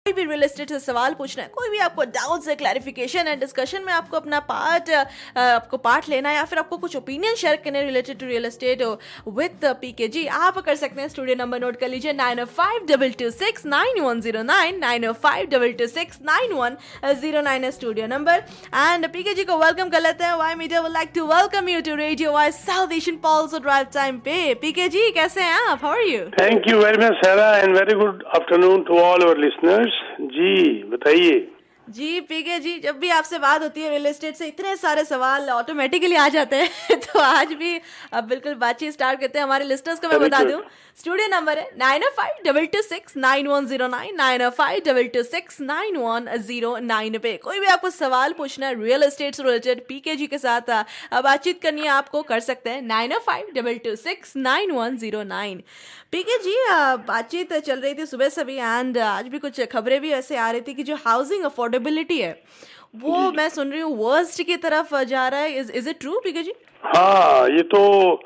कोई भी real estate से सवाल पूछना है, कोई भी आपको डाउट्स है, क्लैरिफिकेशन है, डिस्कशन में आपको अपना पार्ट लेना है या फिर आपको कुछ ओपिनियन शेयर करने related to real estate with PKG, आप कर सकते हैं। स्टूडियो नंबर नोट कर लीजिए 9052269109, 9052269109 है स्टूडियो नंबर। एंड पीकेजी को वेलकम कर लेते हैं। Y media would like to welcome you to radio Y South Asian pulse drive time पे। पीकेजी कैसे हैं आप? How are you? Thank you very much Sara and very good afternoon to all our listeners. जी बताइए। जी पीके जी, जब भी आपसे बात होती है रियल एस्टेट से इतने सारे सवाल ऑटोमेटिकली आ जाते हैं तो आज भी अब बिल्कुल बातचीत स्टार्ट करते हैं। हमारे लिस्टर्स को मैं बता दूं, स्टूडियो नंबर है 9052269109, 9052269109 पे कोई भी आपको सवाल पूछना है रियल एस्टेट से रिलेटेड, पीके जी के साथ बातचीत करनी है आपको, कर सकते हैं 9052269109। पीके जी, बातचीत चल रही थी सुबह से भी एंड आज भी कुछ खबरें भी ऐसे आ रही थी कि जो हाउसिंग अफोर्डेबिलिटी है वो मैं सुन रही हूँ वर्स्ट की तरफ जा रहा है। इज इट ट्रू पीके जी? हाँ, ये तो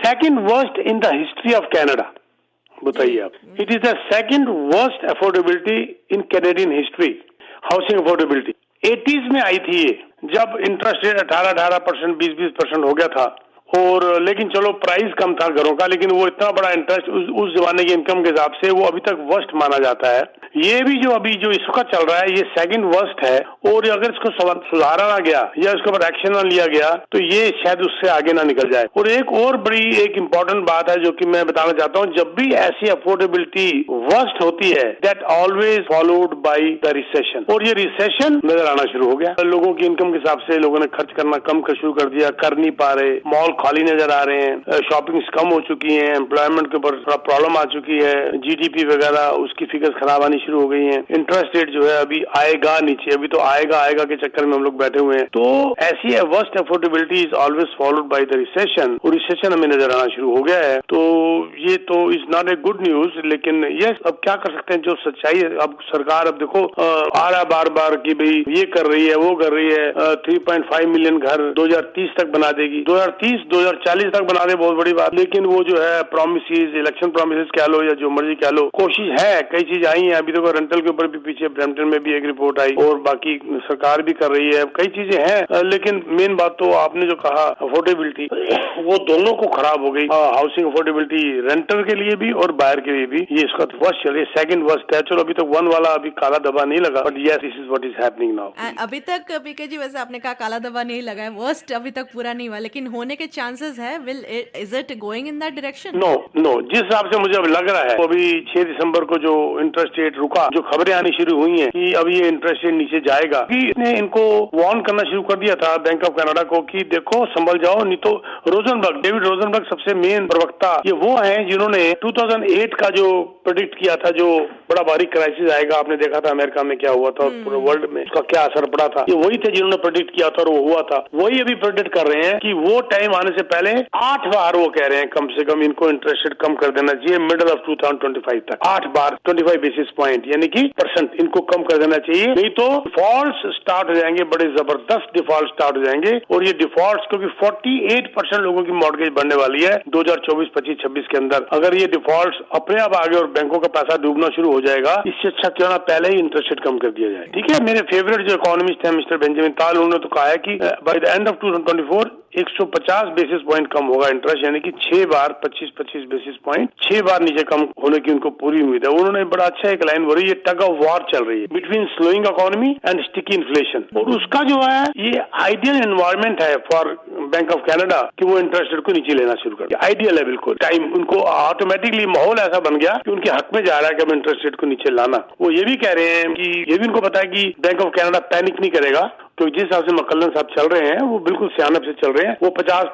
second worst in the history of Canada. बताइए आप। It is the second worst affordability in Canadian history, housing affordability. 80s में आई थी ये, जब इंटरेस्ट रेट 18% 20% हो गया था, और लेकिन चलो प्राइस कम था घरों का, लेकिन वो इतना बड़ा इंटरेस्ट उस जमाने की इनकम के हिसाब से वो अभी तक वर्स्ट माना जाता है। ये भी जो अभी जो इस वक्त चल रहा है ये सेकंड वर्स्ट है, और अगर इसको सुधारा ना गया या इसके ऊपर एक्शन ना लिया गया तो ये शायद उससे आगे ना निकल जाए। और एक और बड़ी एक इम्पोर्टेंट बात है जो कि मैं बताना चाहता हूँ, जब भी ऐसी अफोर्डेबिलिटी वर्स्ट होती है that always followed by the recession, और ये रिसेशन नजर आना शुरू हो गया। लोगों की इनकम के हिसाब से लोगों ने खर्च करना कम शुरू कर दिया, कर नहीं पा रहे, मॉल खाली नजर आ रहे हैं, शॉपिंग्स कम हो चुकी हैं, एम्प्लॉयमेंट के ऊपर थोड़ा प्रॉब्लम आ चुकी है, जीडीपी वगैरह उसकी फिगर्स खराब आनी शुरू हो गई हैं, इंटरेस्ट रेट जो है अभी आएगा नीचे, अभी तो आएगा के चक्कर में हम लोग बैठे हुए हैं। तो ऐसी worst affordability is always followed by the recession, और रिसेशन हमें नजर आना शुरू हो गया है। तो ये तो is not a good news, लेकिन यस अब क्या कर सकते हैं, जो सच्चाई है। अब सरकार अब देखो आ रहा बार बार कि भाई ये कर रही है वो कर रही है, 3.5 मिलियन घर 2030 तक बना देगी, 2040 तक बना दे, बहुत बड़ी बात। लेकिन वो जो है प्रॉमिसेस, इलेक्शन प्रॉमिसेस कह लो या जो मर्जी कह लो, कोशिश है, कई चीज आई है। अभी देखो रेंटल के ऊपर भी पीछे ब्रैम्पटन में भी एक रिपोर्ट आई, और बाकी सरकार भी कर रही है, कई चीजें हैं। लेकिन मेन बात तो आपने जो कहा अफोर्डेबिलिटी, वो दोनों को खराब हो गई। हाउसिंग अफोर्डेबिलिटी रेंटर के लिए भी और बायर के लिए भी ये इसका वर्स्ट चल रही है, सेकंड वर्स्ट है। चलो अभी तक वन वाला अभी काला दबा नहीं लगा, but yes this is what is happening now. अभी तक पीके जी वैसे आपने कहा काला दबा नहीं लगा है, वर्स्ट अभी तक पूरा नहीं हुआ, लेकिन होने के चांसेस है। Is it going in that direction? No, जिस हिसाब से मुझे अब लग रहा है, अभी 6 दिसंबर को जो इंटरेस्ट रेट रुका, जो खबरें आनी शुरू हुई हैं कि अब ये इंटरेस्ट रेट नीचे जाएगा, इसने इनको वार्न करना शुरू कर दिया था बैंक ऑफ कनाडा को कि देखो संभल जाओ, नहीं तो डेविड रोजनबर्ग सबसे मेन प्रवक्ता, ये वो हैं जिन्होंने 2008 का जो प्रेडिक्ट किया था, जो बड़ा भारी क्राइसिस आएगा, आपने देखा था अमेरिका में क्या हुआ था और पूरे वर्ल्ड में उसका क्या असर पड़ा था, ये वही थे जिन्होंने प्रेडिक्ट किया था और वो हुआ था। वही अभी प्रेडिक्ट कर रहे हैं कि वो टाइम आने से पहले 8 बार वो कह रहे हैं कम से कम इनको इंटरेस्ट रेट कम कर देना चाहिए मिडल ऑफ 2025 तक, 8 बार 25 बेसिस पॉइंट यानी कि % इनको कम कर देना चाहिए, नहीं तो डिफॉल्ट स्टार्ट हो जाएंगे, बड़े जबरदस्त डिफॉल्ट स्टार्ट हो जाएंगे। और ये डिफॉल्ट क्योंकि 48% लोगों की मॉर्गेज बढ़ने वाली है 2024, 25, 26 के अंदर। अगर ये डिफॉल्ट अपने आप आगे और बैंकों का पैसा डूबना शुरू हो जाएगा, इससे अच्छा क्यों ना पहले ही इंटरेस्ट रेट कम कर दिया जाए। ठीक है, मेरे फेवरेट जो इकोनॉमिस्ट है मिस्टर बेंजामिन ताल, उन्होंने तो कहा है कि by the end of 2024 150 basis point कम होगा इंटरेस्ट, यानी कि 6 बार 25 बेसिस पॉइंट 6 बार नीचे कम होने की उनको पूरी उम्मीद है। उन्होंने बड़ा अच्छा एक लाइन बोली, ये टग ऑफ वॉर चल रही है between slowing economy and sticky inflation, और उसका जो है ये आइडियल एनवायरमेंट है फॉर बैंक ऑफ कनाडा कि वो इंटरेस्ट रेट को नीचे लेना शुरू कर दिया। आइडियल है बिल्कुल, टाइम उनको ऑटोमेटिकली माहौल ऐसा बन गया कि उनके हक में जा रहा है कि अब इंटरेस्ट रेट को नीचे लाना। वो ये भी कह रहे हैं कि ये भी उनको पता है कि बैंक ऑफ कनाडा पैनिक नहीं करेगा, तो जिस हिसाब से मक्कलन साहब चल रहे हैं वो बिल्कुल सियानत से चल रहे हैं। वो 50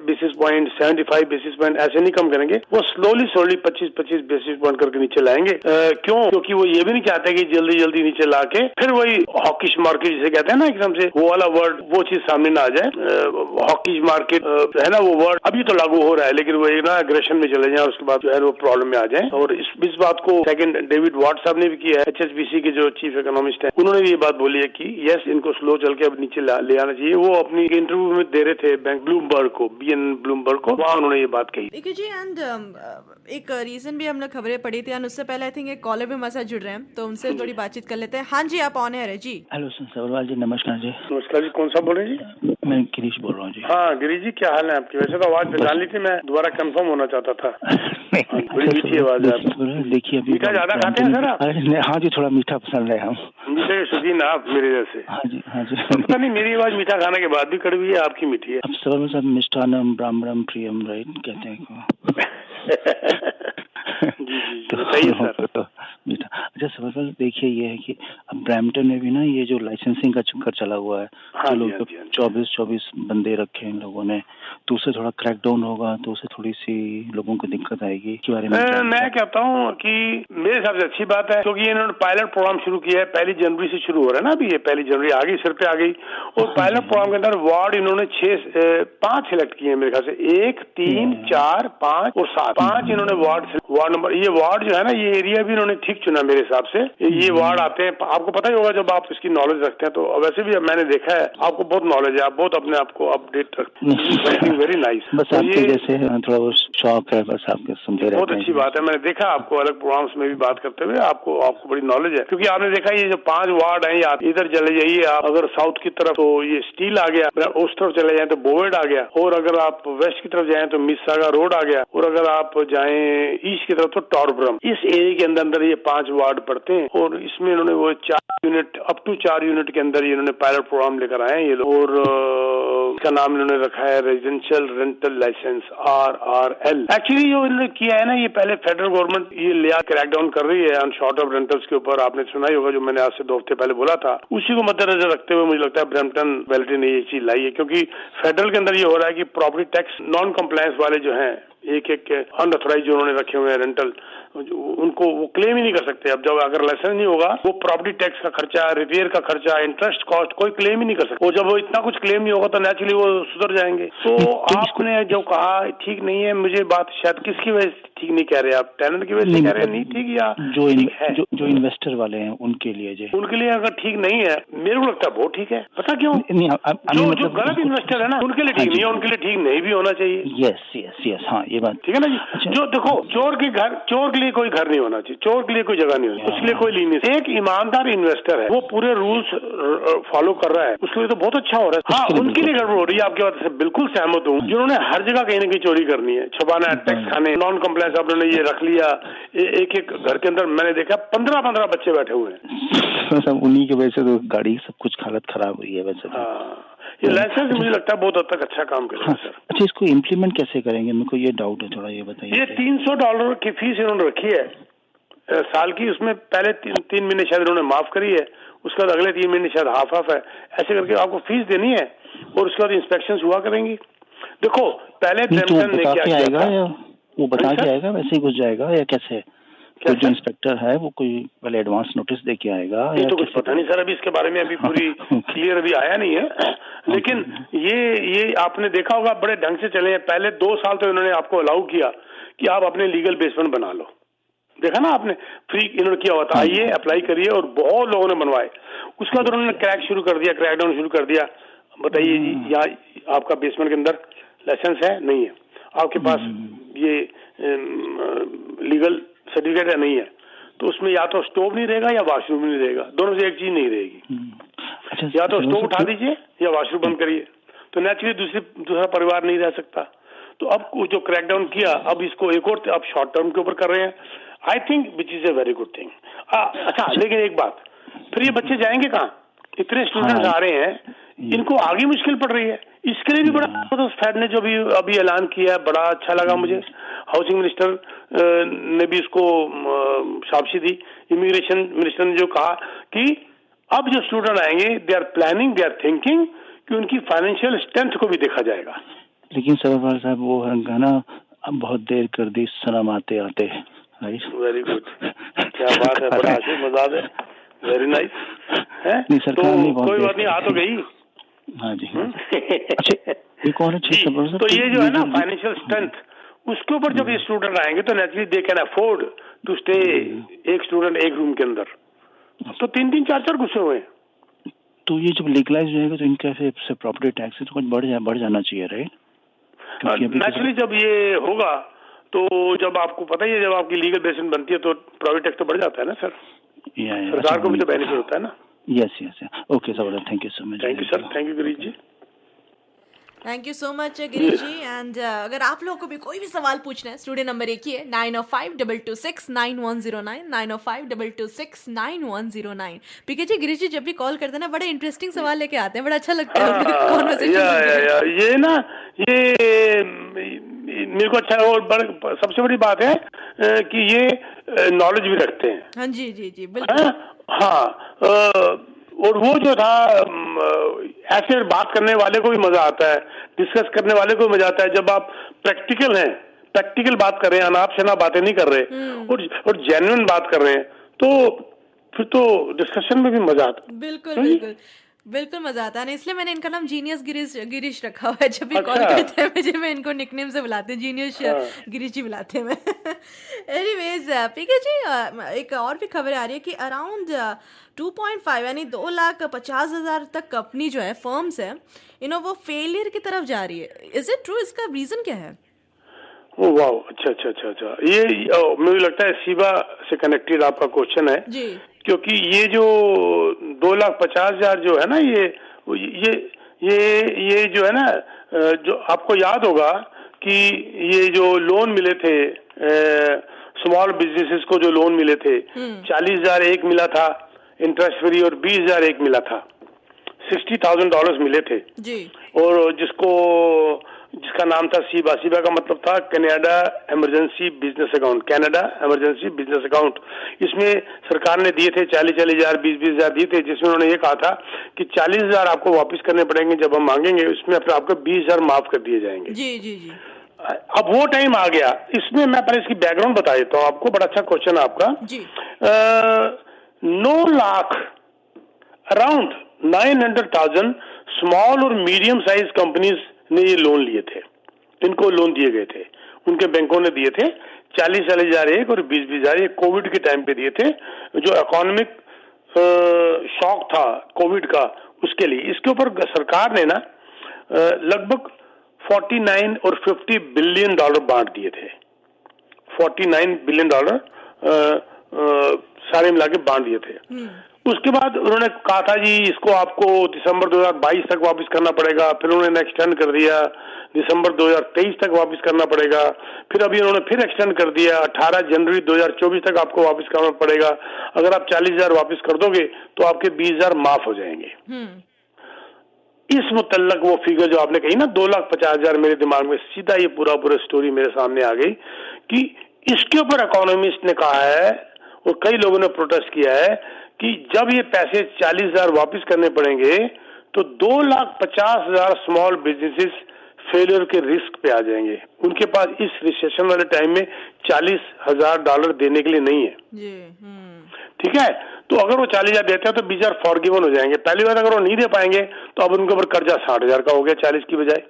बेसिस पॉइंट 75 बेसिस पॉइंट ऐसे नहीं कम करेंगे, वो स्लोली 25 बेसिस पॉइंट करके नीचे लाएंगे। क्यों? क्योंकि वो ये भी नहीं चाहते कि जल्दी नीचे ला के फिर वही हॉकिश मार्केट जिसे कहते हैं ना, एकदम से वो वाला वर्ड, वो चीज सामने ना आ जाए। हॉकिश मार्केट है ना, वो वर्ड अभी तो लागू हो रहा है, लेकिन वो एक ना एग्रेशन में चले जाए, उसके बाद जो है वो प्रॉब्लम में आ जाए। और इस बात को सेकंड डेविड वाट साहब ने भी किया है, HSBC के जो चीफ इकोनॉमिस्ट है, उन्होंने भी ये बात बोली है कि यस इनको स्लो चल के अब नीचे ले आना चाहिए। वो अपनी इंटरव्यू में दे रहे थे बैंक ब्लूमबर्ग को, BN ब्लूमबर्ग को, वहाँ उन्होंने ये बात कही। देखिए जी, एंड एक रीजन भी हमने खबरें पढ़ी थी, एंड उससे पहले आई थिंक एक कॉलर भी हमारे साथ जुड़ रहे हैं, तो उनसे थोड़ी बातचीत कर लेते हैं। हाँ जी, आप ऑन एयर है जी। हेलो सब्रवाल जी, नमस्कार जी। नमस्कार जी, कौन सा बोल रहे हैं जी? मैं गिरीश बोल रहा हूँ जी। हाँ गिरीश जी, क्या हाल है आपकी? वैसे तो आवाज पहचान ली थी, मैं दोबारा कंफर्म होना चाहता था। बड़ी मीठी आवाज है आपकी। देखिए अभी मीठा ज्यादा खाते हैं सर आप? हाँ जी, थोड़ा मीठा पसंद है हम। मीठे के शौकीन आप मेरे जैसे? हाँ जी, हाँ जी। पता नहीं, मेरी आवाज मीठा खाने के बाद भी कड़वी है, आपकी मीठी है। अब सब्रवाल साहब, मिष्ठानम ब्राह्मणम प्रियम, राइट कहते हैं। तो बताइए सर। तो मीठा। अच्छा सब्रवाल, देखिए ये है कि अब ब्रैम्पटन में भी ना ये जो लाइसेंसिंग का चक्कर चला हुआ है, हाँ जो जी, लोग हाँ जी। 24 बंदे रखे इन लोगों ने, तो उससे थोड़ा क्रैकडाउन होगा, तो उससे थोड़ी सी लोगों को दिक्कत आएगी। इसके बारे में मैं कहता हूँ कि मेरे हिसाब से अच्छी बात है, क्योंकि इन्होंने पायलट प्रोग्राम शुरू किया है। 1 जनवरी से शुरू हो रहा है ना, अभी ये 1 जनवरी आ गई, सिर पे आ गई। और पायलट प्रोग्राम के अंदर वार्ड इन्होंने 5 सिलेक्ट किए हैं मेरे ख्याल से, 1, 3, 4, 5 और 7, 5 इन्होंने वार्ड नंबर। ये वार्ड जो है ना, ये एरिया भी इन्होंने ठीक चुना मेरे हिसाब से। ये वार्ड आते हैं, आपको पता ही होगा जब आप इसकी नॉलेज रखते हैं, तो वैसे भी मैंने देखा है, आपको बहुत नॉलेज है, आप बहुत अपने आप को अपडेट रखते हैं। Very nice. बस आपके जैसे थोड़ा वो शौक है, बस आपके सुनते रहते हैं। बहुत अच्छी बात है, मैंने देखा आपको अलग प्रोग्राम्स में भी बात करते हुए, आपको बड़ी नॉलेज है। क्योंकि आपने देखा ये जो 5 वार्ड हैं, आप इधर चले जाइए, आप अगर साउथ की तरफ तो ये स्टील आ गया, उस तरफ चले जाए तो बोवेड आ गया, और अगर आप वेस्ट की तरफ जाएं तो मिसागा रोड आ गया, और अगर आप जाएं ईस्ट की तरफ तो टॉरब्रम। इस एरिया के अंदर ये 5 वार्ड पड़ते हैं, और इसमें इन्होंने वो 4 यूनिट, अप टू 4 यूनिट के अंदर इन्होंने पायलट प्रोग्राम लेकर आए हैं ये लोग। और इसका नाम इन्होंने रखा है residential rental license, RRL। Actually जो इन्होंने किया है ना, ये पहले फेडरल गवर्नमेंट ये लिया क्रैकडाउन कर रही है ऑन शॉर्ट ऑफ रेंटल्स के ऊपर। आपने सुना ही होगा, जो मैंने आज से 2 हफ्ते पहले बोला था, उसी को मद्देनजर रखते हुए मुझे लगता है ब्रैम्पटन मुनिसिपैलिटी ने ये चीज लाई है। क्योंकि फेडरल के अंदर ये हो रहा है कि प्रॉपर्टी टैक्स नॉन कंप्लायंस वाले जो हैं, एक अनऑथराइज जो उन्होंने रखे हुए हैं रेंटल, उनको वो क्लेम ही नहीं कर सकते। अब जब अगर लाइसेंस नहीं होगा, वो प्रॉपर्टी टैक्स का खर्चा, रिपेयर का खर्चा, इंटरेस्ट कॉस्ट कोई क्लेम ही नहीं कर सकते। और जब वो इतना कुछ क्लेम नहीं होगा तो नेचुरली वो सुधर जाएंगे। तो आपने जो कहा ठीक नहीं है, मुझे बात शायद किसकी वजह से ठीक नहीं कह रहे आप? टेनेंट की वजह से कह रहे हैं नहीं ठीक, या जो इन्वेस्टर वाले हैं उनके लिए उनके लिए अगर ठीक नहीं है, मेरे को लगता है बहुत ठीक है। पता क्यों? जो गलत इन्वेस्टर है ना, उनके लिए ठीक नहीं है, उनके लिए ठीक नहीं भी होना चाहिए। यस, हाँ ये बात ठीक है ना जी। अच्छा। जो देखो, चोर के लिए कोई घर नहीं होना चाहिए, चोर के लिए कोई जगह नहीं होनी, उसके लिए कोई लीनियंस। एक ईमानदार इन्वेस्टर है, वो पूरे रूल्स फॉलो कर रहा है, उसके लिए तो बहुत अच्छा हो रहा है। हाँ, उनके लिए गड़बड़ हो रही है, आपकी बात से बिल्कुल सहमत हूँ। जिन्होंने हर जगह कहीं ना कहीं चोरी करनी है, छुपाना है, टैक्स खाने, नॉन कंप्लायंस आपने ये रख लिया। एक घर के अंदर मैंने देखा 15 बच्चे बैठे हुए हैं। सब उन्हीं की वजह से तो गाड़ी सब कुछ हालत खराब हुई है वैसे तो। ये लाइसेंस मुझे लगता है बहुत हद तक अच्छा काम करेगा सर। अच्छा, इसको इम्प्लीमेंट कैसे करेंगे? मेरे को ये डाउट है थोड़ा, ये बताइए। ये $300 की फीस इन्होंने रखी है साल की। उसमें पहले 3 महीने शायद इन्होंने माफ करी है, उसके बाद अगले 3 महीने शायद हाफ है। ऐसे करके आपको फीस देनी है, और उसके बाद इंस्पेक्शन हुआ करेंगी। देखो पहले ब्रैम्पटन ने क्या किया, वो बता के आएगा, वैसे ही घुस जाएगा या कैसे? कोई जो इंस्पेक्टर है वो कोई पहले एडवांस नोटिस दे के आएगा? ये तो कुछ पता नहीं सर, अभी इसके बारे में अभी पूरी क्लियर अभी आया नहीं है। लेकिन ये आपने देखा होगा, बड़े ढंग से चले हैं। पहले 2 साल तो इन्होंने आपको अलाउ किया कि आप अपने लीगल बेसमेंट बना लो। देखा ना आपने, फ्री इन्होंने किया हुआ था, आइए अप्लाई करिए, और बहुत लोगों ने बनवाए। उसके बाद उन्होंने क्रैकडाउन शुरू कर दिया। बताइए जी, यहाँ आपका बेसमेंट के अंदर लाइसेंस है नहीं है, आपके पास ये लीगल सर्टिफिकेट है नहीं है, तो उसमें या तो स्टोव नहीं रहेगा या वॉशरूम नहीं रहेगा, दोनों से एक चीज नहीं रहेगी। अच्छा, या तो स्टोव उठा दीजिए या वॉशरूम बंद करिए, तो नेचुरली दूसरा परिवार नहीं रह सकता। तो अब जो क्रैकडाउन किया, अब इसको एक और अब शॉर्ट टर्म के ऊपर कर रहे हैं, I think which is a very good thing. अच्छा, लेकिन एक बात, फिर ये बच्चे जाएंगे कहाँ? इतने स्टूडेंट्स आ रहे हैं, इनको आगे मुश्किल पड़ रही है। इसके लिए भी बड़ा फेड ने जो भी अभी ऐलान किया है, बड़ा अच्छा लगा मुझे। हाउसिंग मिनिस्टर ने भी इसको शाबाशी दी। इमिग्रेशन मिनिस्टर ने जो कहा कि अब जो स्टूडेंट आएंगे, they are planning, they are thinking कि उनकी फाइनेंशियल स्ट्रेंथ को भी देखा जाएगा। लेकिन सब्रवाल साहब, वो गाना अब बहुत देर कर दी सनम आते आते, राइट? वेरी गुड, क्या बात है, बड़ा हंसी मजाक है, वेरी नाइस है। तो कोई बात नहीं, आ तो गई। हाँ जी। अच्छा, एक और जी, तो ये जो है ना फाइनेंशियल स्ट्रेंथ, उसके ऊपर जब ये स्टूडेंट आएंगे तो naturally they can afford to stay, एक स्टूडेंट एक रूम के अंदर, तो 3-3, 4-4 घुसे हुए हैं। तो ये जब लीगलाइज हो जाएगा तो इनका से प्रॉपर्टी टैक्स तो कुछ बढ़ जाना चाहिए, राइट? क्योंकि अभी नेचुरली जब ये होगा तो जब आपको पता ही है, जब आपकी लीगल बेसिस बनती है तो प्रॉपर्टी टैक्स तो बढ़ जाता है ना सर। सरकार को भी तो बेनिफिट होता है ना। Yes okay sir, thank you so much. Thank you sir, thank you Girish ji. Thank you so much Girish ji. And अगर आप लोगों को भी कोई भी सवाल पूछना है, स्टूडियो नंबर एक ही है 9052269109 9052269109। पीके जी, गिरीश जी जब भी कॉल करते हैं ना बड़े इंटरेस्टिंग सवाल लेके आते हैं, बड़ा अच्छा लगता है कॉन्वर्सेशन। ये ना ये मेरे को अच्छा और सबसे बड़ी बात है कि ये नॉलेज भी रखते हैं। हाँ जी जी जी बिल्कुल। हाँ और वो जो था ऐसे बात करने वाले को भी मजा आता है, डिस्कस करने वाले को भी मजा आता है जब आप प्रैक्टिकल हैं, प्रैक्टिकल बात कर रहे हैं, अनाप शनाप बातें नहीं कर रहे और जेन्युइन बात कर रहे हैं, तो फिर तो डिस्कशन में भी मजा आता है। बिल्कुल बिल्कुल बिल्कुल मजा आता है ना, इसलिए मैंने इनका नाम जीनियस गिरीश रखा हुआ है। जब भी कॉल करते हैं मुझे, मैं इनको निकनेम से बुलाते हैं, जीनियस गिरीश जी बुलाते हैं मैं। एनीवेज पीके जी, एक और भी खबर आ रही है कि अराउंड 2.5 यानी 2,50,000 तक कंपनी जो है, फर्म्स है, वो फेलियर की तरफ जा रही है। Is it true? इसका रीजन क्या है? वाह, अच्छा ये मुझे लगता है सीबा से कनेक्टेड आपका क्वेश्चन है जी। क्योंकि ये जो 2,50,000 जो है ना, ये जो है ना, जो आपको याद होगा कि ये जो लोन मिले थे स्मॉल बिजनेसेस को, जो लोन मिले थे 40,000 एक मिला था इंटरेस्ट फ्री और 20,000 एक मिला था, $60,000 मिले थे जी। और जिसका नाम था सीबा का मतलब था Canada emergency business account, Canada emergency business account. इसमें सरकार ने दिए थे 40,000 20,000 दिए थे, जिसमें उन्होंने ये कहा था कि 40,000 आपको वापस करने पड़ेंगे, जब हम मांगेंगे उसमें फिर आपको 20,000 माफ कर दिए जाएंगे। जी जी जी। अब वो टाइम आ गया। इसमें मैं पहले इसकी बैकग्राउंड बता देता हूँ आपको, बड़ा अच्छा क्वेश्चन है आपका जी। 9 लाख अराउंड 900,000 स्मॉल और मीडियम साइज कंपनीज ने ये लोन लिए थे, इनको लोन दिए गए थे, उनके बैंकों ने दिए थे 40,000 एक और 20,000 एक, कोविड के टाइम पे दिए थे, जो इकोनॉमिक शॉक था कोविड का, उसके लिए। इसके ऊपर सरकार ने ना लगभग 49 और 50 बिलियन डॉलर बांट दिए थे। 49 बिलियन डॉलर सारे मिला के बांट दिए थे। उसके बाद उन्होंने कहा था जी इसको आपको दिसंबर 2022 तक वापस करना पड़ेगा, फिर उन्होंने एक्सटेंड कर दिया दिसंबर 2023 तक वापस करना पड़ेगा, फिर अभी उन्होंने फिर एक्सटेंड कर दिया 18 जनवरी 2024 तक आपको वापस करना पड़ेगा। अगर आप 40,000 वापस कर दोगे तो आपके 20,000 माफ हो जाएंगे। इस मुतल्लक वो फिगर जो आपने कही ना 2,50,000, मेरे दिमाग में सीधा ये पूरा स्टोरी मेरे सामने आ गई कि इसके ऊपर इकोनॉमिस्ट ने कहा है और कई लोगों ने प्रोटेस्ट किया है कि जब ये पैसे 40,000 वापस करने पड़ेंगे तो 2,50,000 स्मॉल बिजनेसेस फेलियर के रिस्क पे आ जाएंगे। उनके पास इस रिसेशन वाले टाइम में $40,000 देने के लिए नहीं है। ठीक है, तो अगर वो 40,000 देते हैं तो 20,000 फॉरगिवन हो जाएंगे। पहली बात, अगर वो नहीं दे पाएंगे तो अब उनके ऊपर कर्जा 60,000 का हो गया 40 की बजाय।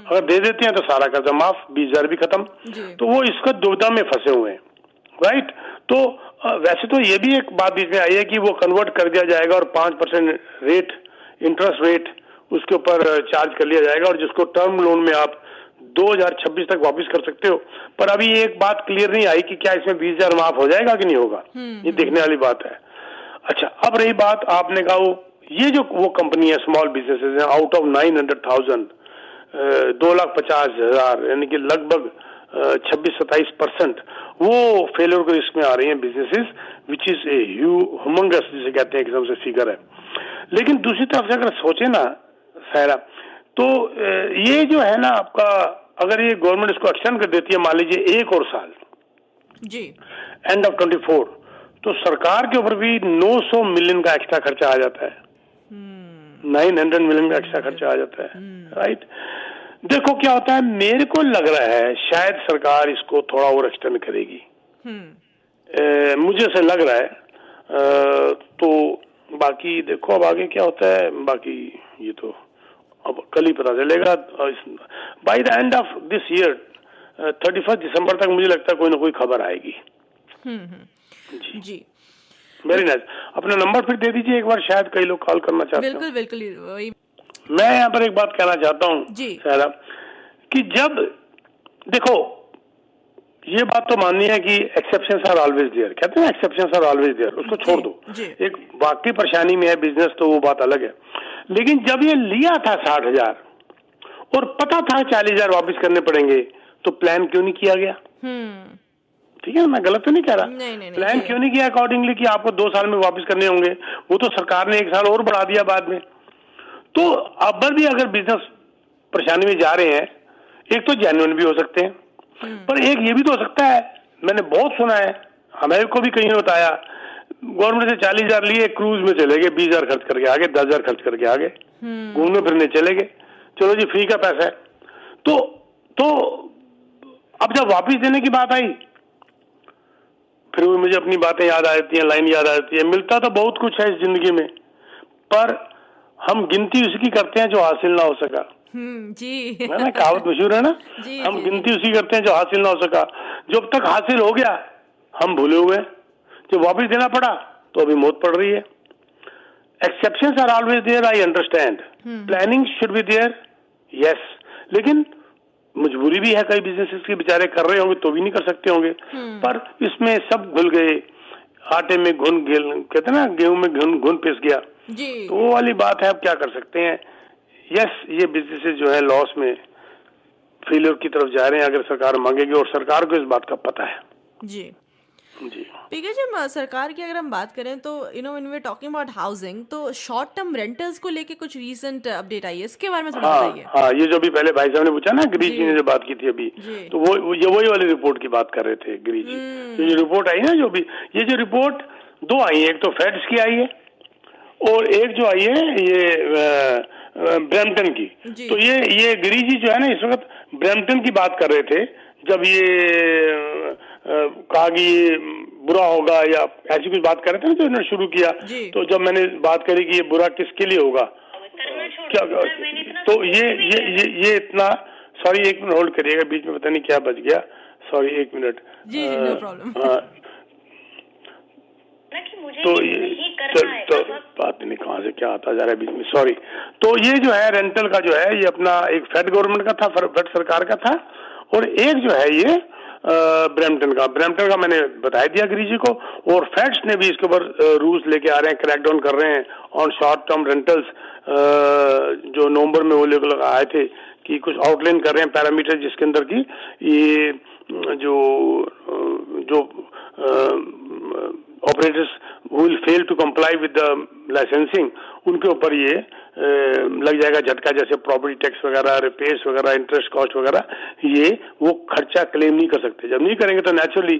अगर दे देते हैं तो सारा कर्जा माफ, 20,000 भी खत्म। तो वो इसका दुविधा में फंसे हुए हैं, राइट। तो वैसे तो ये भी एक बात बीच में आई है कि वो कन्वर्ट कर दिया जाएगा और 5% रेट, इंटरेस्ट रेट उसके ऊपर चार्ज कर लिया जाएगा और जिसको टर्म लोन में आप 2026 तक वापस कर सकते हो। पर अभी ये एक बात क्लियर नहीं आई कि क्या इसमें 20,000 माफ हो जाएगा कि नहीं होगा, ये देखने वाली बात है। अच्छा, अब रही बात, आपने कहा ये जो वो कंपनी है स्मॉल बिजनेसेस है, आउट ऑफ 900,000 2,50,000 यानी कि लगभग 26-27% वो फेलियर के रिस्क में आ रही हैं businesses, which is a humongous जिसे कहते हैं, एकदम से फिगर है। लेकिन दूसरी तरफ से अगर सोचे ना सायरा, तो ये जो है ना आपका, अगर ये गवर्नमेंट इसको एक्सटेंड कर देती है मान लीजिए 1 और साल जी, एंड ऑफ 24, तो सरकार के ऊपर भी 900 मिलियन का एक्स्ट्रा खर्चा आ जाता है। 900 मिलियन का एक्स्ट्रा खर्चा आ जाता है, राइट। देखो क्या होता है, मेरे को लग रहा है शायद सरकार इसको थोड़ा और एक्सटेंड करेगी, मुझे से लग रहा है। तो बाकी देखो अब आगे क्या होता है, बाकी ये तो अब कल ही पता चलेगा। By the end of this year 31 दिसंबर तक मुझे लगता है कोई ना कोई खबर आएगी। जी। Very nice. अपना नंबर फिर दे दीजिए एक बार, शायद कई लोग कॉल करना चाहते हैं। बिल्कुल बिल्कुल वही। मैं यहाँ पर एक बात कहना चाहता हूँ जी। सारा, कि जब देखो ये बात तो माननी है कि एक्सेप्शंस आर ऑलवेज देयर, कहते हैं एक्सेप्शंस आर ऑलवेज देयर, उसको छोड़ दो। एक वाकई परेशानी में है बिजनेस तो वो बात अलग है, लेकिन जब ये लिया था 60,000 और पता था 40,000 वापस करने पड़ेंगे, तो प्लान क्यों नहीं किया गया? ठीक है, मैं गलत तो नहीं कह रहा। नहीं, प्लान क्यों नहीं किया अकॉर्डिंगली कि आपको 2 साल में वापस करने होंगे? वो तो सरकार ने 1 साल और बढ़ा दिया बाद में। तो अब भी अगर बिजनेस परेशानी में जा रहे हैं, एक तो जेन्युइन भी हो सकते हैं, पर एक ये भी तो हो सकता है, मैंने बहुत सुना है, हमें को भी कहीं ने बताया, गवर्नमेंट से 40,000 लिए, क्रूज में चले गए, 20,000 खर्च करके आ गए, 10,000 खर्च करके आ गए, घूमने फिरने चले गए, चलो जी फ्री का पैसा है। तो अब जब वापिस देने की बात आई, फिर वो मुझे अपनी बातें याद आ जाती हैं, लाइन याद आ जाती है, मिलता तो बहुत कुछ है इस जिंदगी में, पर हम गिनती उसकी करते हैं जो हासिल ना हो सका। जी है ना, कहावत मशहूर है ना, हम गिनती उसी करते हैं जो हासिल ना हो सका। जब तक हासिल हो गया हम भूले हुए, जब वापस देना पड़ा तो अभी मौत पड़ रही है। Exceptions are always there, I understand, planning should be there, yes, लेकिन मजबूरी भी है, कई बिजनेसेस के बेचारे कर रहे होंगे तो भी नहीं कर सकते होंगे, पर इसमें सब घुल गए, आटे में घुन, कहते हैं ना गेहूं में घुन पिस गया जी। तो वो वाली बात है, अब क्या कर सकते हैं। यस, ये बिजनेसेस जो है लॉस में, फेलियर की तरफ जा रहे हैं, अगर सरकार मांगेगी, और सरकार को इस बात का पता है। जी जी पीके जी, सरकार की अगर हम बात करें तो when we are talking about housing, तो शॉर्ट टर्म रेंटल्स को लेके कुछ रीसेंट अपडेट आई है, इसके बारे में थोड़ा बताइए। हाँ, ये जो भी पहले भाई साहब ने पूछा ना, गिरीश जी ने जो बात की थी अभी, तो ये वही वाली रिपोर्ट की बात कर रहे थे गिरीश जी। तो ये रिपोर्ट आई ना, ये जो रिपोर्ट 2 आई है, एक तो फेड्स की आई है और एक जो आई है ये ब्रैम्पटन की। तो ये गिरीश जी जो है ना इस वक्त ब्रैम्पटन की बात कर रहे थे, जब ये कहा कि ये बुरा होगा या ऐसी कुछ बात कर रहे थे ना, जो इन्होंने शुरू किया। तो जब मैंने बात करी कि ये बुरा किसके लिए होगा, क्या, तो ये इतना, सॉरी 1 मिनट होल्ड करिएगा, बीच में पता नहीं क्या बच गया, सॉरी 1 मिनट। जी नो प्रॉब्लम। तो ये तो बात नहीं कहाँ से क्या आता जा रहा है बीच में, सॉरी। तो ये जो है रेंटल का जो है, ये अपना एक फेड गवर्नमेंट का था, फेड सरकार का था, और एक जो है ये ब्रैम्पटन का मैंने बता दिया गिरीश जी को, और फेड्स ने भी इसके ऊपर रूल्स लेके आ रहे हैं, क्रैकडाउन कर रहे हैं ऑन शॉर्ट टर्म रेंटल्स। जो नवंबर में वो लोग आए थे कि कुछ आउटलाइन कर रहे हैं पैरामीटर, जिसके अंदर की ये जो operators will fail to comply with the licensing, उनके ऊपर ये लग जाएगा झटका, जैसे प्रॉपर्टी टैक्स वगैरह, रिपेयर्स वगैरह, इंटरेस्ट कॉस्ट वगैरह, ये वो खर्चा क्लेम नहीं कर सकते। जब नहीं करेंगे तो नेचुरली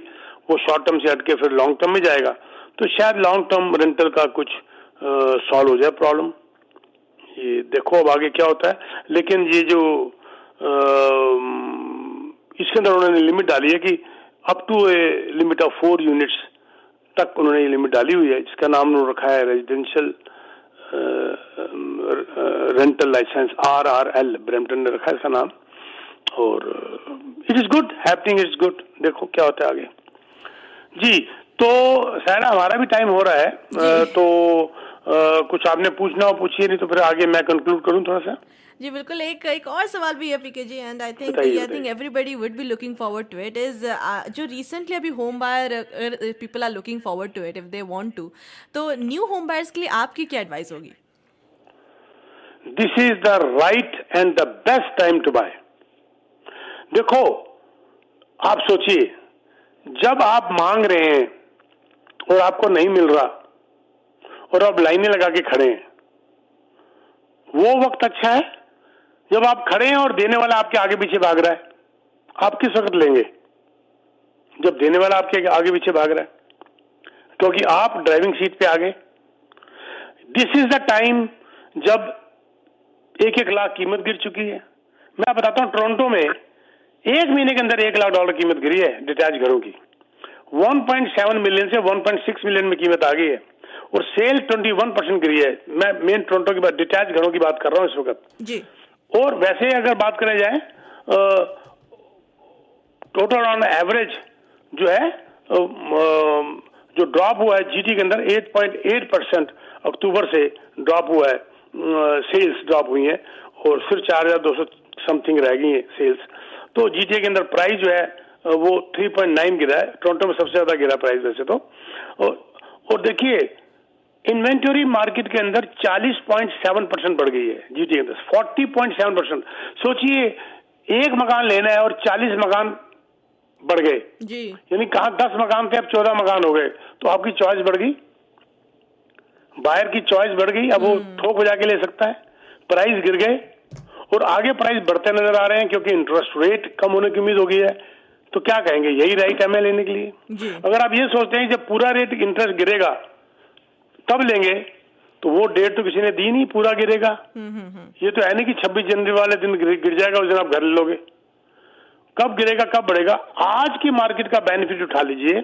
वो शॉर्ट टर्म से हटके फिर लॉन्ग टर्म में जाएगा, तो शायद लॉन्ग टर्म रेंटल का कुछ सॉल्व हो जाए प्रॉब्लम। ये देखो अब आगे क्या होता है, लेकिन ये जो इसके अंदर उन्होंने लिमिट डाली है कि up to a limit of 4 units तक उन्होंने ये लिमिट डाली हुई है, जिसका नाम उन्होंने रखा है residential rental license, RRL, Brampton ने रखा है इसका नाम, और it is good happening, it's good, देखो क्या होता है आगे। जी, तो सायरा हमारा भी टाइम हो रहा है, तो कुछ आपने पूछना हो पूछिए, नहीं तो फिर आगे मैं कंक्लूड करूं थोड़ा सा। जी बिल्कुल, एक और सवाल भी है PK ji, and I think everybody would be looking forward to it, is जो रिसेंटली अभी home buyer people are looking forward to it if they want to, तो न्यू होम बायर्स के लिए आपकी क्या एडवाइस होगी? This is the right and the best time to buy. देखो, आप सोचिए, जब आप मांग रहे हैं और आपको नहीं मिल रहा और आप लाइनें लगा के खड़े हैं, वो वक्त अच्छा है जब आप खड़े हैं और देने वाला आपके आगे पीछे भाग रहा है। आप किस वक्त लेंगे? जब देने वाला आपके आगे पीछे भाग रहा है, क्योंकि आप ड्राइविंग सीट पे आ गए। दिस इज द टाइम जब 1-1 लाख कीमत गिर चुकी है। मैं बताता हूं, टोरंटो में 1 महीने के अंदर $1 लाख कीमत गिरी है डिटैच घरों की। 1.7 मिलियन से 1.6 मिलियन में कीमत आ गई है, और सेल 21% गिरी है। मैं मेन टोरंटो की बात, डिटैच घरों की बात कर रहा हूं इस वक्त जी। और वैसे अगर बात करें जाए, टोटल ऑन एवरेज जो है जो ड्रॉप हुआ है जीटी के अंदर 8.8% अक्टूबर से ड्रॉप हुआ है, सेल्स ड्रॉप हुई है और फिर 4,200 समथिंग रह गई है सेल्स। तो जीटीए के अंदर प्राइस जो है वो 3.9 गिरा है, टोरंटो में सबसे ज्यादा गिरा प्राइस वैसे तो। और देखिए इन्वेंटरी मार्केट के अंदर 40.7% बढ़ गई है जीटी के अंदर, 40.7%। सोचिए एक मकान लेना है और 40 मकान बढ़ गए जी, यानी कहा 10 मकान थे अब 14 मकान हो गए, तो आपकी चॉइस बढ़ गई, बायर की चॉइस बढ़ गई। अब वो थोक बजा के ले सकता है, प्राइस गिर गए और आगे प्राइस बढ़ते नजर आ रहे हैं क्योंकि इंटरेस्ट रेट कम होने की उम्मीद हो गई है। तो क्या कहेंगे, यही राइट टाइम है लेने के लिए। अगर आप ये सोचते हैं जब पूरा रेट इंटरेस्ट गिरेगा तब लेंगे, तो वो डेट तो किसी ने दी नहीं, पूरा गिरेगा। ये तो है नहीं कि 26 जनवरी वाले दिन गिर जाएगा उस दिन आप घर ले लोगे। कब गिरेगा कब बढ़ेगा, आज की मार्केट का बेनिफिट उठा लीजिए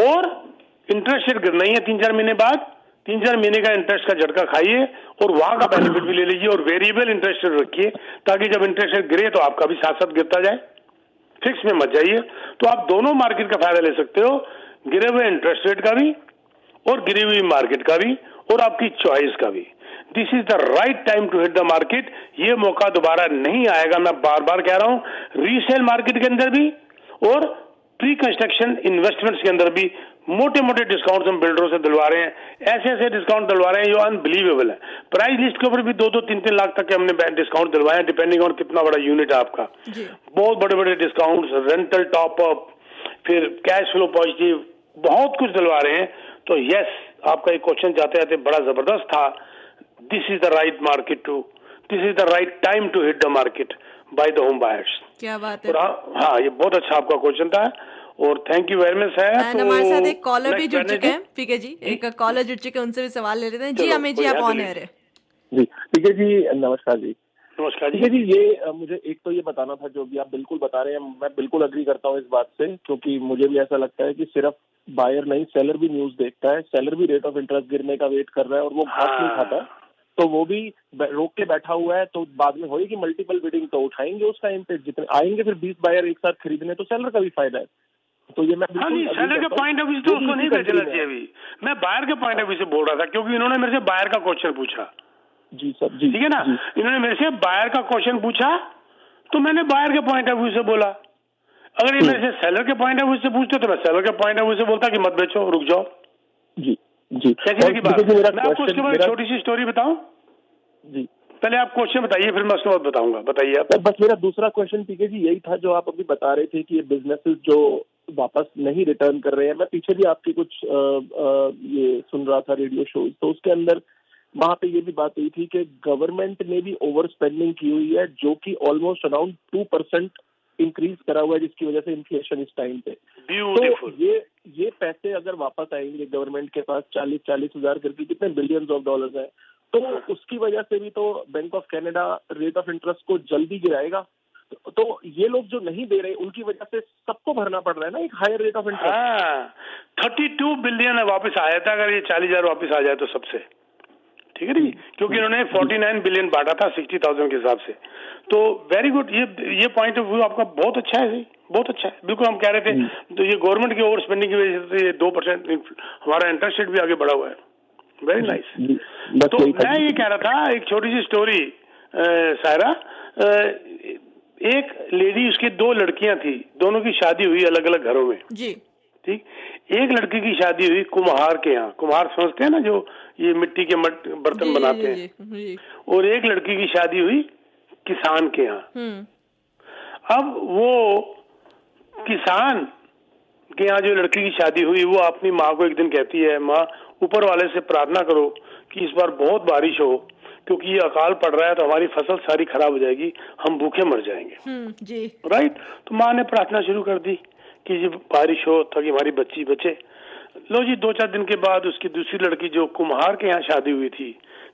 और इंटरेस्ट रेट गिरना ही है 3-4 महीने बाद, 3-4 महीने का इंटरेस्ट का झटका खाइए और वहां का बेनिफिट भी ले लीजिए और वेरिएबल इंटरेस्ट रेट रखिए ताकि जब इंटरेस्ट रेट गिरे तो आपका भी साथ साथ गिरता जाए, फिक्स में मत जाइए। तो आप दोनों मार्केट का फायदा ले सकते हो, गिरे हुए इंटरेस्ट रेट का भी और गिरी हुई मार्केट का भी और आपकी चॉइस का भी। This is the right time to hit the market. ये मौका दोबारा नहीं आएगा, मैं बार बार कह रहा हूं। रीसेल मार्केट के अंदर भी और प्री कंस्ट्रक्शन इन्वेस्टमेंट्स के अंदर भी मोटे मोटे डिस्काउंट हम बिल्डरों से दिलवा रहे हैं, ऐसे ऐसे डिस्काउंट दिलवा रहे हैं जो अनबिलीवेबल है। प्राइस लिस्ट के ऊपर भी 2-2, 3-3 लाख तक के हमने डिस्काउंट दिलवाए हैं, डिपेंडिंग ऑन कितना बड़ा यूनिट है आपका। बहुत बड़े बड़े डिस्काउंट, रेंटल टॉपअप, फिर कैश फ्लो पॉजिटिव, बहुत कुछ दिलवा रहे हैं। तो यस, आपका एक क्वेश्चन जाते जाते बड़ा जबरदस्त था। This is the right market to, this is the right time to hit the market by the home buyers. क्या बात है। हाँ, ये बहुत अच्छा आपका क्वेश्चन था और थैंक यू वेरी मच है। तो हमारे साथ एक कॉलर भी जुड़ चुके हैं, पीके जी, एक कॉलर जुड़ चुके हैं, उनसे भी सवाल ले लेते हैं। जी अमित जी, आप ऑन एयर है। जी पीके जी, नमस्कार जी। नमस्कार जी। ठीक है जी, ये मुझे एक तो ये बताना था, जो भी आप बिल्कुल बता रहे हैं, मैं बिल्कुल अग्री करता हूँ इस बात से, क्योंकि मुझे भी ऐसा लगता है कि सिर्फ बायर नहीं, सेलर भी न्यूज देखता है, सेलर भी रेट ऑफ इंटरेस्ट गिरने का वेट कर रहा है और वो घास नहीं खाता, तो वो भी रोक के बैठा हुआ है। तो बाद में होगी मल्टीपल बिडिंग, तो उठाएंगे उस टाइम पे, जितने आएंगे फिर 20 बायर एक साथ खरीदने, तो सेलर का भी फायदा है। तो ये मैं सेलर के पॉइंट ऑफ व्यू से उसको नहीं बेचना चाहिए अभी, मैं बायर के पॉइंट ऑफ व्यू से बोल रहा था, क्योंकि इन्होंने मेरे से बायर का क्वेश्चन पूछा। जी सर, जी ठीक है ना, इन्होंने मेरे से बायर का क्वेश्चन पूछा तो मैंने बायर के पॉइंट ऑफ व्यू से बोला। अगर ये मेरे से सेलर के पॉइंट ऑफ व्यू से पूछते तो मैं सेलर के पॉइंट ऑफ व्यू से बोलता कि मत बेचो, रुक जाओ। जी जी, कैसी लगी बात? मैं आपको उसके बाद छोटी सी स्टोरी बताऊं? जी, पहले आप क्वेश्चन बताइए, फिर मैं उसके बाद बताऊंगा। बताइए आप। बस मेरा दूसरा क्वेश्चन पीके जी यही था जो आप अभी बता रहे थे कि ये बिजनेसेस जो वापस नहीं रिटर्न कर रहे हैं। मैं पीछे भी आपकी कुछ ये सुन रहा था रेडियो शोज, तो उसके अंदर वहां पे ये भी बात हुई थी कि गवर्नमेंट ने भी ओवर स्पेंडिंग की हुई है, जो कि ऑलमोस्ट अराउंड 2% इंक्रीज करा हुआ है, जिसकी वजह से इन्फ्लेशन इस टाइम पे। तो ये पैसे अगर वापस आएंगे गवर्नमेंट के पास 40 हजार करके, कितने बिलियंस ऑफ डॉलर्स हैं, तो उसकी वजह से भी तो bank of Canada rate of interest को जल्दी गिराएगा। तो ये लोग जो नहीं दे रहे, उनकी वजह से सबको भरना पड़ रहा है ना एक higher rate of interest. 32 billion वापस आया था, अगर ये 40,000 वापस आ जाए तो सबसे ठीक है जी, क्योंकि इन्होंने 49 बिलियन बांटा था 60,000 के हिसाब से। तो वेरी गुड, ये पॉइंट ऑफ व्यू आपका बहुत अच्छा है, बहुत अच्छा है। बिल्कुल हम कह रहे थे, तो ये गवर्नमेंट की ओवर स्पेंडिंग की वजह से ये 2% हमारा इंटरेस्ट रेट भी आगे बढ़ा हुआ है। Very nice. तो मैं ये कह रहा था, एक छोटी सी स्टोरी सायरा, एक लेडी, उसकी 2 लड़कियां थी, दोनों की शादी हुई अलग अलग घरों में जी। ठीक, एक लड़की की शादी हुई कुम्हार के यहाँ, कुम्हार समझते हैं ना, जो ये मिट्टी के बर्तन बनाते हैं, और एक लड़की की शादी हुई किसान के यहाँ। अब वो किसान के यहाँ जो लड़की की शादी हुई, वो अपनी माँ को एक दिन कहती है, माँ ऊपर वाले से प्रार्थना करो कि इस बार बहुत बारिश हो, क्योंकि ये अकाल पड़ रहा है तो हमारी फसल सारी खराब हो जाएगी, हम भूखे मर जाएंगे। जी राइट। तो माँ ने प्रार्थना शुरू कर दी कि ये बारिश हो ताकि हमारी बच्ची बचे। लो जी, 2-4 दिन के बाद उसकी दूसरी लड़की, जो कुम्हार के यहाँ शादी हुई थी,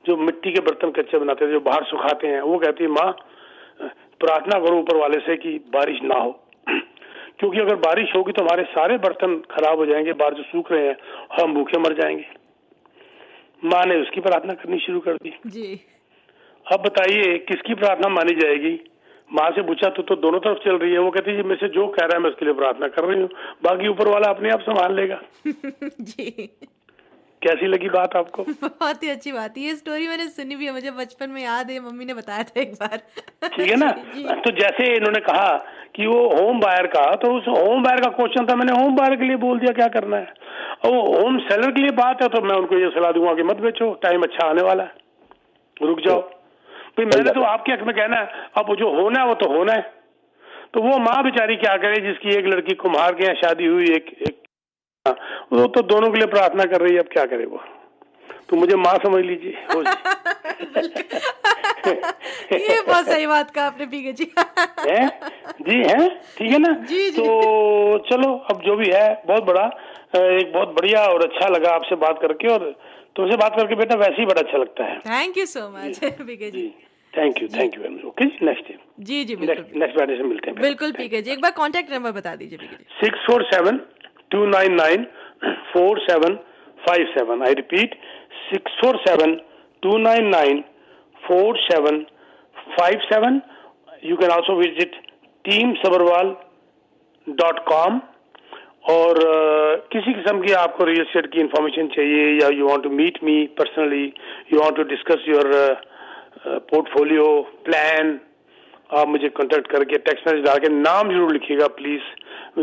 जो मिट्टी के बर्तन कच्चे बनाते थे, जो बाहर सुखाते हैं, वो कहती है, माँ प्रार्थना करो ऊपर वाले से कि बारिश ना हो, क्योंकि अगर बारिश होगी तो हमारे सारे बर्तन खराब हो जाएंगे, बाहर जो सूख रहे हैं, हम भूखे मर जाएंगे। माँ ने उसकी प्रार्थना करनी शुरू कर दी जी। अब बताइए किसकी प्रार्थना मानी जाएगी, माँ से पूछा तो दोनों तरफ चल रही है। वो कहती है मेरे से जो कह रहा है मैं उसके लिए प्रार्थना कर रही हूँ, बाकी ऊपर वाला अपने आप संभाल लेगा। जी। कैसी लगी बात आपको? बहुत ही अच्छी बात है। ये स्टोरी मैंने सुनी भी है, मुझे बचपन में याद है, मम्मी ने बताया था एक बार। ठीक है ना। जी। तो जैसे इन्होंने कहा कि वो होम बायर का, तो उस होम बायर का क्वेश्चन था, मैंने होम बायर के लिए बोल दिया क्या करना है। और वो होम सेलर के लिए बात है तो मैं उनको ये सलाह दूंगा कि मत बेचो, टाइम अच्छा आने वाला है, रुक जाओ। भाई मैंने तो आपके हक में कहना है, अब जो होना है वो तो होना है। तो वो माँ बेचारी क्या करे जिसकी एक लड़की कुम्हार के यहाँ शादी हुई, एक वो तो दोनों के लिए प्रार्थना कर रही है, अब क्या करे वो। तो मुझे माँ समझ लीजिए। ये बहुत सही बात कहा आपने पीके जी। है जी, है ठीक है ना। जी, जी। तो चलो अब जो भी है, बहुत बड़ा एक बहुत बढ़िया और अच्छा लगा आपसे बात करके, और तुमसे बात करके बेटा वैसे ही बड़ा अच्छा लगता है। Thank you so much PK ji. Thank you very much. Okay जी, नेक्स्ट टाइम। जी जी बिल्कुल नेक्स्ट बैठे से मिलते हैं। बिल्कुल पीके जी, एक बार कांटेक्ट नंबर बता दीजिए पीके जी। 647-299-4757। I repeat 647-299-4757. You can also visit teamsabarwal.com. और किसी किस्म की आपको रियल एस्टेट की इंफॉर्मेशन चाहिए, या you want to meet me personally, you want to discuss your portfolio plan, आप मुझे कांटेक्ट करके टेक्स्ट मैसेज डाल के नाम जरूर लिखिएगा प्लीज।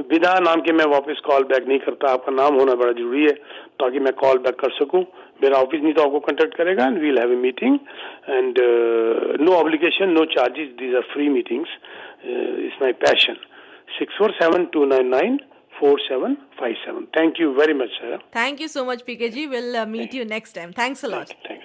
बिना नाम के मैं वापस कॉल बैक नहीं करता, आपका नाम होना बड़ा जरूरी है ताकि मैं कॉल बैक कर सकूं। मेरा ऑफिस नहीं तो आपको कांटेक्ट करेगा, and we will have a meeting, and no obligation, no charges, these are free meetings, it's my passion. 647-299-4757. Thank you very much, sir. Thank you so much, PK ji. We'll meet you next time. Thanks a lot. Thank you.